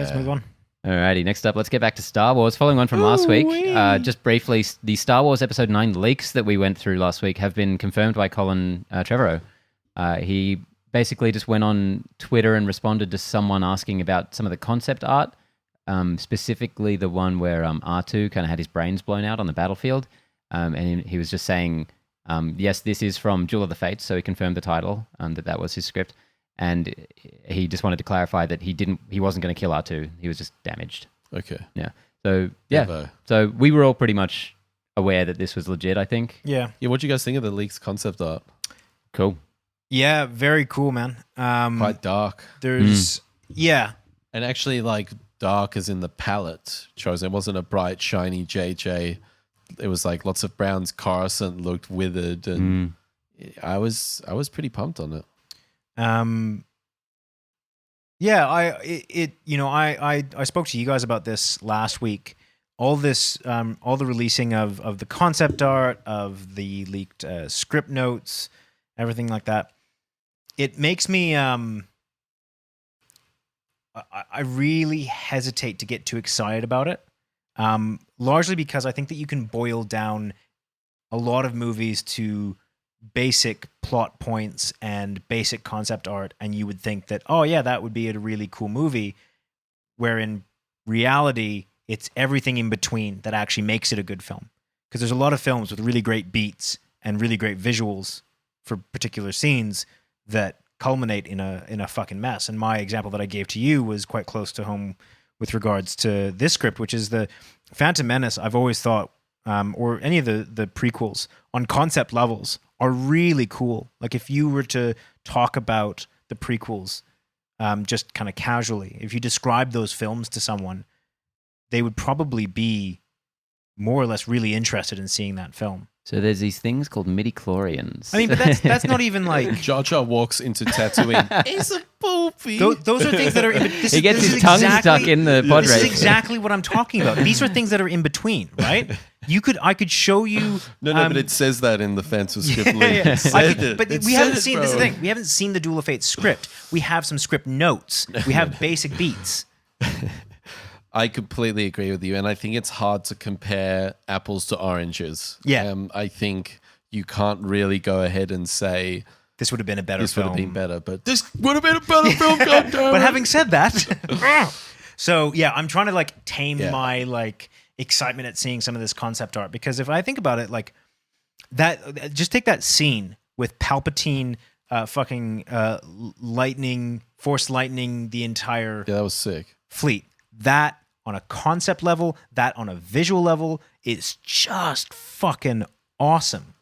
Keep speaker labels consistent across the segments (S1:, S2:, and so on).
S1: Let's move on.
S2: Alrighty, next up, let's get back to Star Wars. Following on from last week, just briefly, the Star Wars Episode 9 leaks that we went through last week have been confirmed by Colin Trevorrow. He basically just went on Twitter and responded to someone asking about some of the concept art, specifically the one where R2 kind of had his brains blown out on the battlefield. And he was just saying, yes, this is from Duel of the Fates, so he confirmed the title, that was his script. And he just wanted to clarify that he wasn't going to kill R2. He was just damaged.
S3: Okay.
S2: Yeah. So, yeah.
S3: Bravo.
S2: So we were all pretty much aware that this was legit, I think.
S1: Yeah.
S3: Yeah, what do you guys think of the leaks concept art?
S2: Cool.
S1: Yeah, very cool, man.
S3: Quite dark.
S1: There's, yeah.
S3: And actually, like, dark as in the palette chosen. It wasn't a bright, shiny JJ. It was like lots of browns. Coruscant looked withered. And I was pretty pumped on it.
S1: Yeah, I spoke to you guys about this last week. All this, all the releasing of the concept art, of the leaked script notes, everything like that. It makes me, I really hesitate to get too excited about it. Largely because I think that you can boil down a lot of movies to basic plot points and basic concept art, and you would think that, oh yeah, that would be a really cool movie, where in reality it's everything in between that actually makes it a good film. Because there's a lot of films with really great beats and really great visuals for particular scenes that culminate in a fucking mess. And my example that I gave to you was quite close to home with regards to this script, which is the Phantom Menace. I've always thought, or any of the prequels on concept levels are really cool. Like if you were to talk about the prequels just kind of casually, if you describe those films to someone, they would probably be more or less really interested in seeing that film.
S2: So there's these things called midi-chlorians.
S1: I mean, but that's not even like...
S3: Jar Jar walks into Tatooine. He's a poopy.
S1: Those are things that are...
S2: He gets his tongue stuck in the pod
S1: This
S2: race.
S1: is exactly what I'm talking about. These are things that are in between, right? I could show you...
S3: No, but it says that in the Phantom script.
S1: But we haven't seen... This is the thing. We haven't seen the Duel of Fates script. We have some script notes. We have basic beats.
S3: I completely agree with you, and I think it's hard to compare apples to oranges.
S1: Yeah.
S3: I think you can't really go ahead and say
S1: this would have been a better
S3: this
S1: film.
S3: would have been better, but this would have been a better film. Goddamn.
S1: But having said that, so yeah, I'm trying to like tame my like excitement at seeing some of this concept art, because if I think about it, like that, just take that scene with Palpatine, force lightning the entire
S3: that was sick
S1: fleet. That on a concept level, that on a visual level, is just fucking awesome.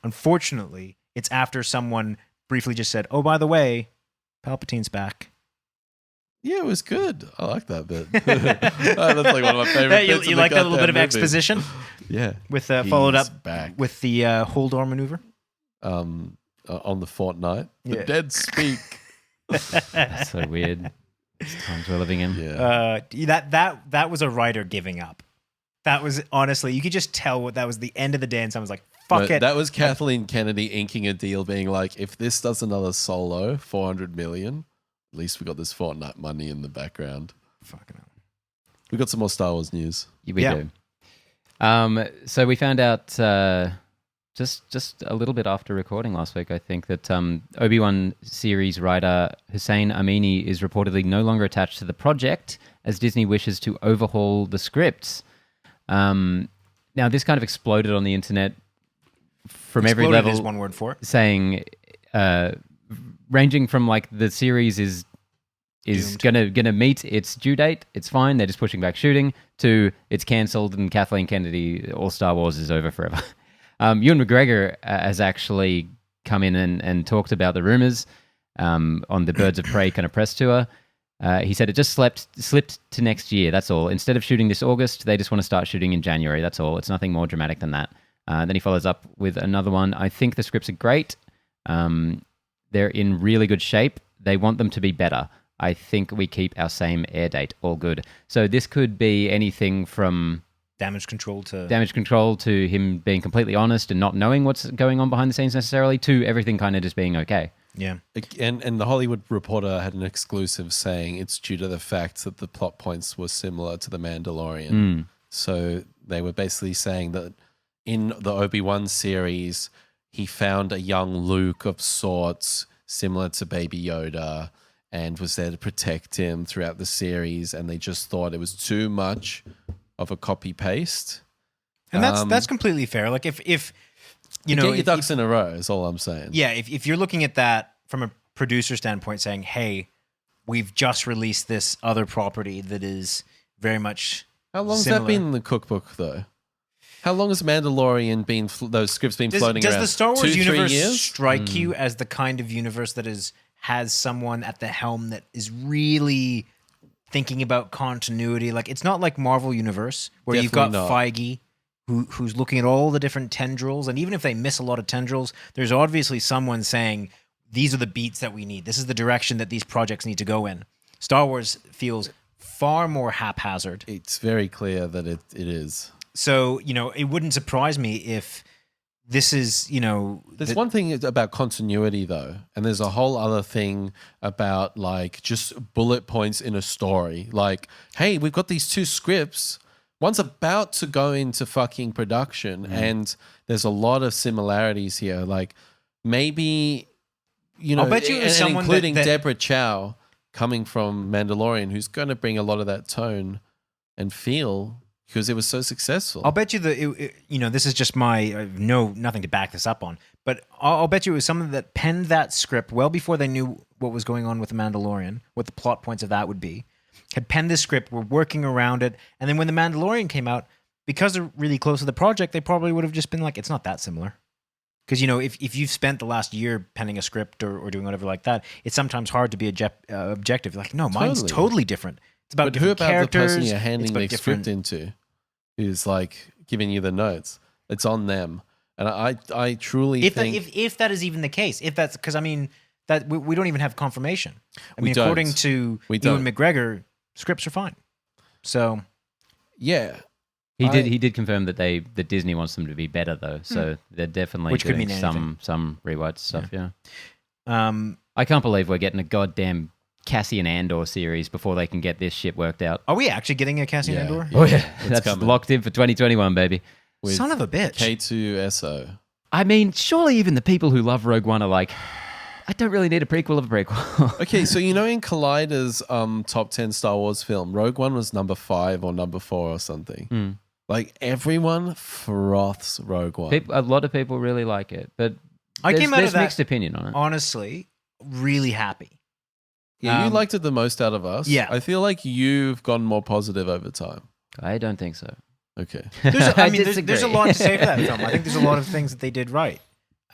S1: Unfortunately, it's after someone briefly just said, "Oh, by the way, Palpatine's back."
S3: Yeah, it was good. I like that bit. That's like one of my favorite bits.
S1: You like that little bit of exposition?
S3: Yeah.
S1: With followed up
S3: back
S1: with the Holdor maneuver?
S3: On the fortnight.
S1: Yeah.
S3: The dead speak.
S2: That's so weird. It's times we're living in.
S3: Yeah.
S1: That was a writer giving up. That was honestly, you could just tell that was the end of the day, and someone was like, "Fuck it."
S3: That was Kathleen Kennedy inking a deal, being like, "If this does another Solo, 400 million, at least we got this Fortnite money in the background."
S1: Fucking hell.
S3: We got some more Star Wars news.
S2: We do. So we found out just a little bit after recording last week, I think, that Obi-Wan series writer Hussein Amini is reportedly no longer attached to the project, as Disney wishes to overhaul the scripts. Now, this kind of exploded on the internet from every level.
S1: Is one word for it.
S2: Saying, ranging from like the series is gonna meet its due date, it's fine, they're just pushing back shooting, to it's cancelled and Kathleen Kennedy, all Star Wars is over forever. Ewan McGregor has actually come in and talked about the rumors on the Birds of Prey kind of press tour. He said it just slipped to next year, that's all. Instead of shooting this August, they just want to start shooting in January, that's all. It's nothing more dramatic than that. Then he follows up with another one. I think the scripts are great. They're in really good shape. They want them to be better. I think we keep our same air date. All good. So this could be anything from
S1: damage control to
S2: him being completely honest and not knowing what's going on behind the scenes necessarily, to everything kind of just being okay.
S1: Yeah.
S3: And the Hollywood Reporter had an exclusive saying it's due to the fact that the plot points were similar to The Mandalorian. So they were basically saying that in the Obi-Wan series, he found a young Luke of sorts, similar to Baby Yoda, and was there to protect him throughout the series. And they just thought it was too much of a copy-paste.
S1: And that's completely fair. Like if you know,
S3: get your ducks in a row is all I'm saying.
S1: Yeah, if you're looking at that from a producer standpoint, saying, "Hey, we've just released this other property that is very much
S3: How long has
S1: similar.
S3: that been in the cookbook, though? How long has Mandalorian been? Those scripts been floating around?
S1: Does the Star Wars
S3: 2-3
S1: universe
S3: years?
S1: strike you as the kind of universe that has someone at the helm that is really thinking about continuity? Like, it's not like Marvel Universe where you've got
S3: Definitely not.
S1: Feige who's looking at all the different tendrils, and even if they miss a lot of tendrils, there's obviously someone saying these are the beats that we need. This is the direction that these projects need to go in. Star Wars feels far more haphazard.
S3: It's very clear that it is.
S1: So, you know, it wouldn't surprise me if this is, you know...
S3: There's one thing about continuity, though, and there's a whole other thing about, like, just bullet points in a story. Like, hey, we've got these 2 scripts. One's about to go into fucking production, and there's a lot of similarities here. Like, maybe, you know,
S1: I'll bet you it was
S3: and
S1: someone
S3: including
S1: that-
S3: Deborah Chow coming from Mandalorian, who's going to bring a lot of that tone and feel because it was so successful.
S1: I'll bet you that, you know, this is just my, nothing to back this up on, but I'll bet you it was someone that penned that script well before they knew what was going on with The Mandalorian, what the plot points of that would be, had penned this script, were working around it, and then when The Mandalorian came out, because they're really close to the project, they probably would have just been like, it's not that similar. Because, you know, if you've spent the last year penning a script or doing whatever like that, it's sometimes hard to be objective. Like, no, mine's totally different. It's about
S3: But who
S1: different
S3: about
S1: characters.
S3: the person you're handing
S1: it's about
S3: the
S1: different-
S3: script into who's like giving you the notes? It's on them. And I truly think...
S1: if that is even the case, if that's... Because, I mean, that we don't even have confirmation. I
S3: We
S1: mean,
S3: don't.
S1: according to
S3: We
S1: Ewan
S3: don't.
S1: McGregor, scripts are fine. So...
S3: Yeah.
S2: He did confirm that that Disney wants them to be better though, so they're definitely
S1: Which could
S2: doing
S1: mean anything.
S2: some rewrites stuff. Yeah.
S1: Um,
S2: I can't believe we're getting a goddamn Cassian Andor series before they can get this shit worked out.
S1: are we actually getting a Cassian
S3: Yeah.
S1: Andor?
S2: Oh yeah,
S3: It's
S2: that's
S3: coming.
S2: locked in for 2021, baby.
S3: With
S1: Son of a bitch.
S3: K2SO.
S2: I mean, surely even the people who love Rogue One are like, I don't really need a prequel of a prequel.
S3: Okay, so you know in Collider's top 10 Star Wars film, Rogue One was number 5 or number 4 or something. Like everyone froths Rogue One.
S2: A lot of people really like it, but
S1: I came out
S2: there's
S1: of that,
S2: mixed opinion on it.
S1: honestly, really happy.
S3: Yeah, you liked it the most out of us.
S1: Yeah.
S3: I feel like you've gone more positive over time.
S2: I don't think so.
S3: Okay.
S1: I mean, there's a
S2: disagree.
S1: lot to say for that film. I think there's a lot of things that they did right.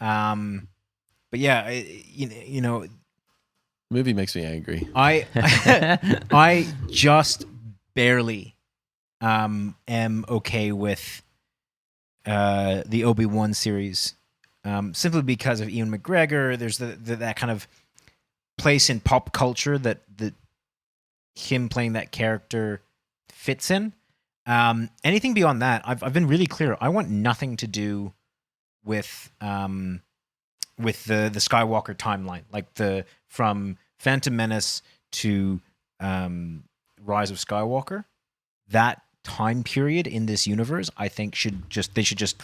S1: But yeah, you know,
S3: Movie makes me angry.
S1: I just barely am okay with the Obi-Wan series, simply because of Ewan McGregor. There's that kind of place in pop culture that him playing that character fits in. Anything beyond that, I've been really clear. I want nothing to do with the Skywalker timeline, like from Phantom Menace to Rise of Skywalker. That time period in this universe, I think they should just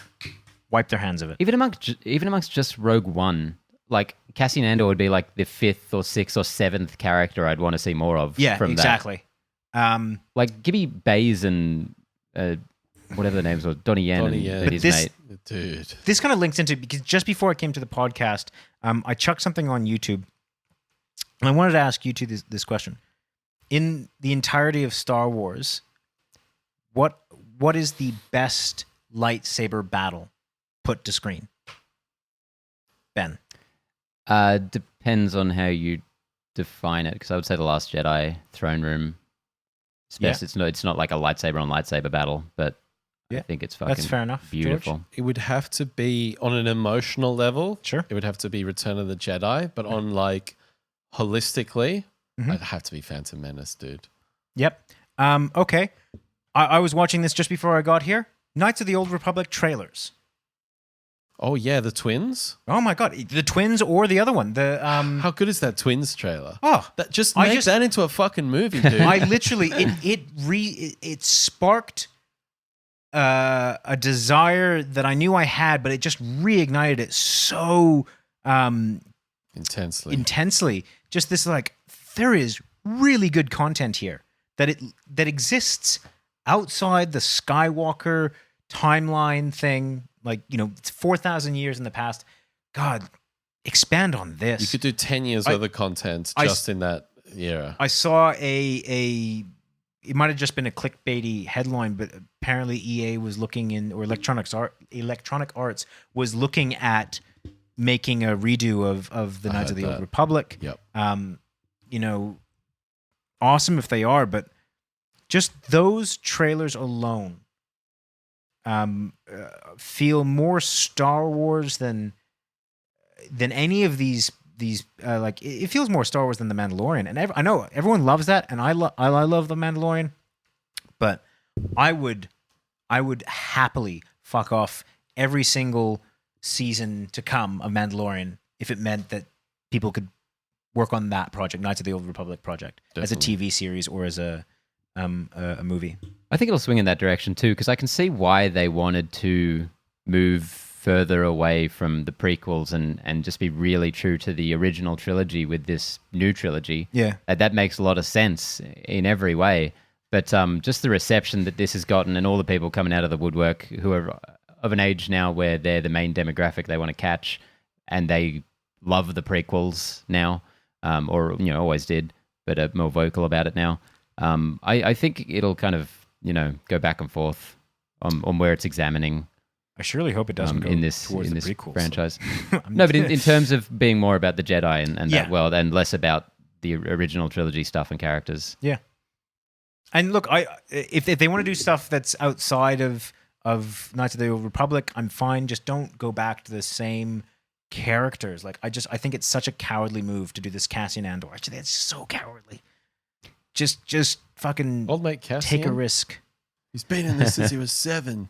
S1: wipe their hands of it.
S2: Even amongst just Rogue One, like Cassian Andor would be like the 5th or 6th or 7th character I'd want to see more of.
S1: Yeah,
S2: from
S1: exactly.
S2: Like give me Baze and whatever the names were, Donnie Yen
S3: Donnie
S2: and
S3: Yen.
S2: and
S3: But
S2: his
S1: this-
S2: mate.
S3: Dude.
S1: This kind of links into, because just before I came to the podcast, I chucked something on YouTube, and I wanted to ask you two this question: in the entirety of Star Wars, what is the best lightsaber battle put to screen? Ben.
S2: Depends on how you define it, because I would say the Last Jedi throne room.
S1: Yeah.
S2: It's not like a lightsaber on lightsaber battle, but I
S1: Yeah,
S2: think it's fucking
S1: that's fair enough.
S2: beautiful.
S1: George?
S3: It would have to be on an emotional level.
S1: Sure.
S3: It would have to be Return of the Jedi, but on like holistically,
S1: Mhm.
S3: I'd have to be Phantom Menace, dude.
S1: Yep. Okay. I was watching this just before I got here. Knights of the Old Republic trailers.
S3: Oh yeah, the twins.
S1: Oh my god, the twins or the other one. The
S3: How good is that twins trailer?
S1: Oh,
S3: That just
S1: I
S3: make
S1: just-
S3: that into a fucking movie, dude.
S1: I literally it sparked a desire that I knew I had, but it just reignited it so
S3: Intensely.
S1: Just this like there is really good content here that exists outside the Skywalker timeline thing. Like, you know, it's 4,000 years in the past. God, expand on this.
S3: You could do 10 years worth of content just in that era.
S1: I saw it might have just been a clickbaity headline, but apparently EA was looking or Electronic Arts was looking at making a redo of the Knights of the Old Republic.
S3: Yep.
S1: You know, awesome if they are, but just those trailers alone feel more Star Wars than any of these like it feels more Star Wars than The Mandalorian, and I know everyone loves that, and I love The Mandalorian, but I would happily fuck off every single season to come of Mandalorian if it meant that people could work on that project, Knights of the Old Republic project, as a TV series or as a movie.
S2: I think it'll swing in that direction too, because I can see why they wanted to move further away from the prequels and just be really true to the original trilogy with this new trilogy.
S1: Yeah.
S2: That makes a lot of sense in every way. But just the reception that this has gotten and all the people coming out of the woodwork who are of an age now where they're the main demographic they want to catch and they love the prequels now, or, you know, always did, but are more vocal about it now. I think it'll kind of, you know, go back and forth on where it's examining.
S1: I surely hope it doesn't go
S2: in this
S1: towards the
S2: this
S1: prequels.
S2: franchise. No, but in terms of being more about the Jedi and
S1: Yeah.
S2: that world, and less about the original trilogy stuff and characters.
S1: Yeah. And look, if they want to do stuff that's outside of Knights of the Old Republic, I'm fine. Just don't go back to the same characters. Like I think it's such a cowardly move to do this Cassian Andor. Actually, it's so cowardly. Just fucking
S3: Old mate Cassian.
S1: take a risk.
S3: He's been in this since he was 7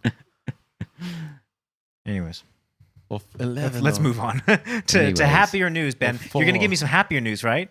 S1: Anyways,
S3: or 11.
S1: let's move on to
S2: Anyways.
S1: happier news, Ben.
S3: Or
S1: You're gonna
S3: 4.
S1: give me some happier news, right?